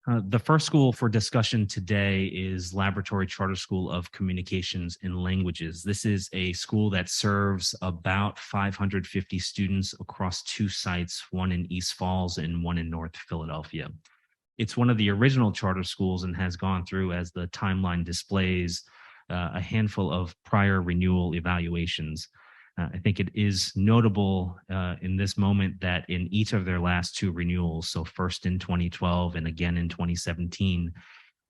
The first school for discussion today is Laboratory Charter School of Communications and Languages. This is a school that serves about 550 students across two sites, one in East Falls and one in North Philadelphia. It's one of the original charter schools and has gone through, as the timeline displays, a handful of prior renewal evaluations. I think it is notable in this moment that in each of their last two renewals, so first in 2012 and again in 2017,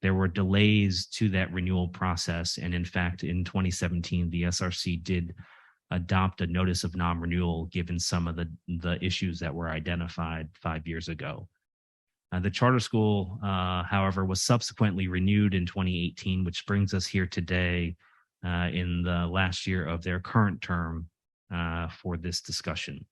there were delays to that renewal process. And in fact, in 2017, the SRC did adopt a notice of non-renewal given some of the issues that were identified 5 years ago. The charter school, however, was subsequently renewed in 2018, which brings us here today in the last year of their current term for this discussion.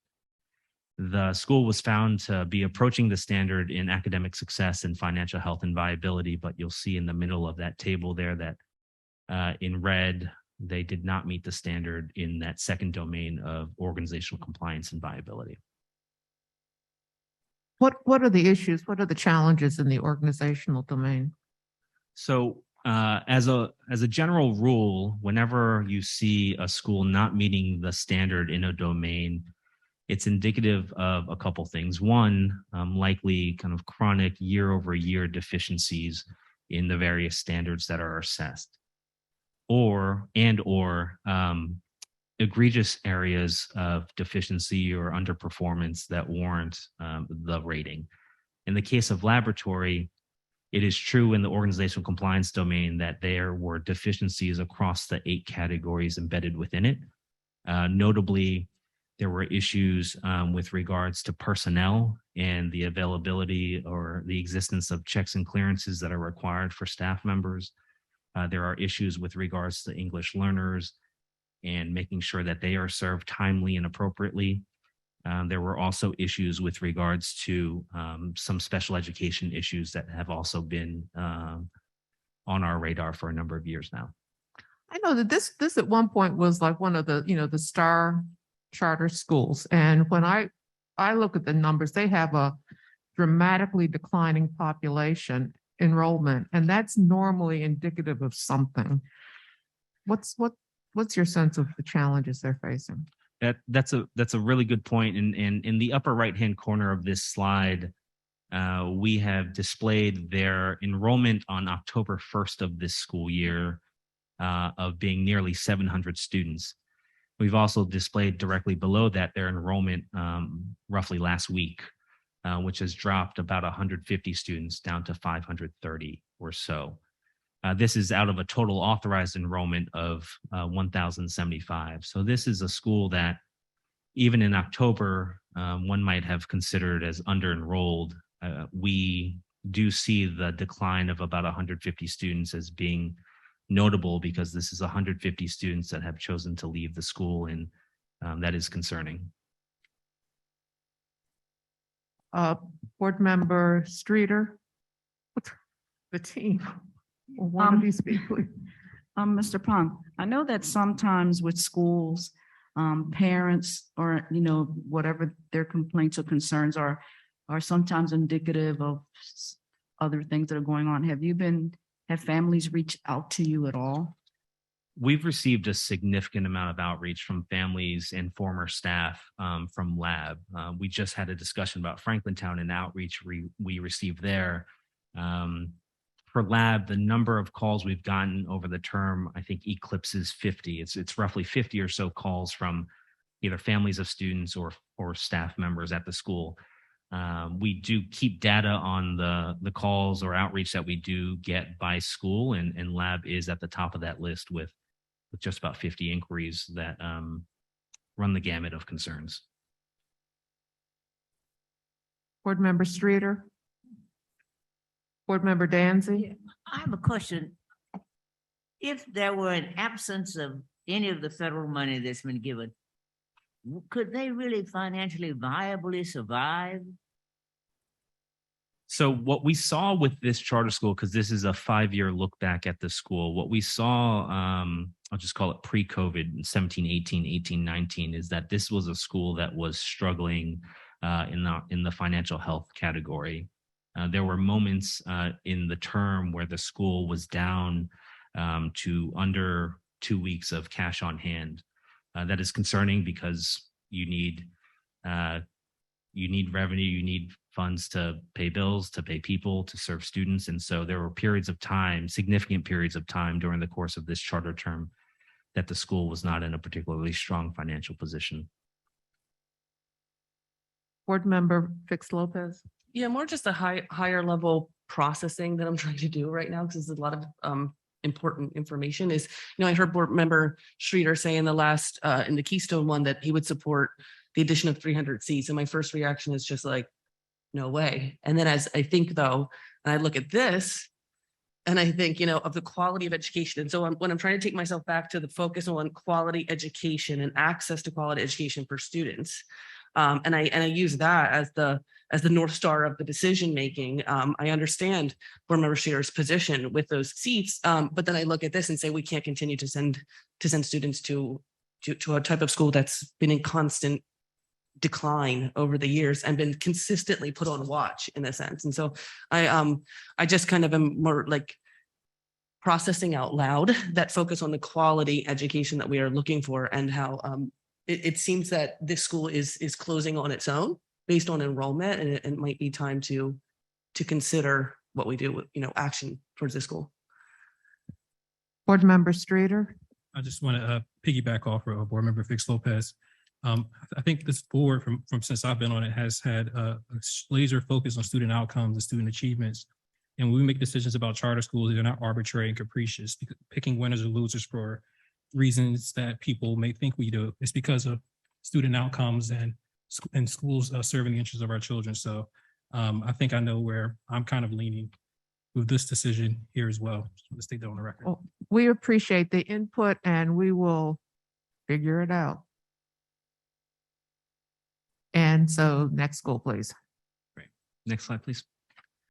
The school was found to be approaching the standard in academic success and financial health and viability, but you'll see in the middle of that table there that in red, they did not meet the standard in that second domain of organizational compliance and viability. What are the issues? What are the challenges in the organizational domain? So as a general rule, whenever you see a school not meeting the standard in a domain, it's indicative of a couple things. One, likely kind of chronic year-over-year deficiencies in the various standards that are assessed, or egregious areas of deficiency or underperformance that warrant the rating. In the case of laboratory, it is true in the organizational compliance domain that there were deficiencies across the 8 categories embedded within it. Notably, there were issues with regards to personnel and the availability or the existence of checks and clearances that are required for staff members. There are issues with regards to English learners and making sure that they are served timely and appropriately. There were also issues with regards to some special education issues that have also been on our radar for a number of years now. I know that this at one point was like one of the, the star charter schools. And when I look at the numbers, they have a dramatically declining population enrollment, and that's normally indicative of something. What's your sense of the challenges they're facing? That's a really good point. And in the upper right-hand corner of this slide, we have displayed their enrollment on October 1st of this school year of being nearly 700 students. We've also displayed directly below that their enrollment roughly last week, which has dropped about 150 students down to 530 or so. This is out of a total authorized enrollment of 1,075. So this is a school that even in October, one might have considered as under-enrolled. We do see the decline of about 150 students as being notable because this is 150 students that have chosen to leave the school, and that is concerning. Board Member Streeter, the team. One of you speak, please. Mr. Pong, I know that sometimes with schools, parents or, whatever their complaints or concerns are sometimes indicative of other things that are going on. Have families reached out to you at all? We've received a significant amount of outreach from families and former staff from Lab. We just had a discussion about Franklintown and outreach we received there. For Lab, the number of calls we've gotten over the term, I think, eclipses 50. It's roughly 50 or so calls from either families of students or staff members at the school. We do keep data on the calls or outreach that we do get by school, and Lab is at the top of that list with just about 50 inquiries that run the gamut of concerns. Board Member Streeter. Board Member Danzy. Yeah, I have a question. If there were an absence of any of the federal money that's been given, could they really financially viably survive? So what we saw with this charter school, because this is a 5-year look back at the school, what we saw, I'll just call it pre-COVID, 17, 18, 18, 19, is that this was a school that was struggling in the financial health category. There were moments in the term where the school was down to under 2 weeks of cash on hand. That is concerning because you need revenue, you need funds to pay bills, to pay people, to serve students. And so there were periods of time, significant periods of time during the course of this charter term that the school was not in a particularly strong financial position. Board Member Fix Lopez. Yeah, more just a higher level processing that I'm trying to do right now, because there's a lot of important information is, I heard Board Member Streeter say in the last, in the Keystone one that he would support the addition of 300 seats. And my first reaction is just like, no way. And then as I think though, and I look at this, and I think, of the quality of education. And so when I'm trying to take myself back to the focus on quality education and access to quality education for students, and I use that as the North Star of the decision making. I understand Board Member Streeter's position with those seats, but then I look at this and say we can't continue to send students to a type of school that's been in constant decline over the years and been consistently put on watch in a sense. And so I just kind of am more like processing out loud that focus on the quality education that we are looking for, and how it seems that this school is closing on its own based on enrollment, and it might be time to consider what we do with, action towards this school. Board Member Streeter. I just want to piggyback off of Board Member Fix Lopez. I think this board from since I've been on it has had a laser focus on student outcomes and student achievements. And when we make decisions about charter schools, they're not arbitrary and capricious, picking winners or losers for reasons that people may think we do. It's because of student outcomes and schools serving the interests of our children. So I think I know where I'm kind of leaning with this decision here as well. Just want to state that on the record. Well, we appreciate the input and we will figure it out. And so next school, please. Next slide, please.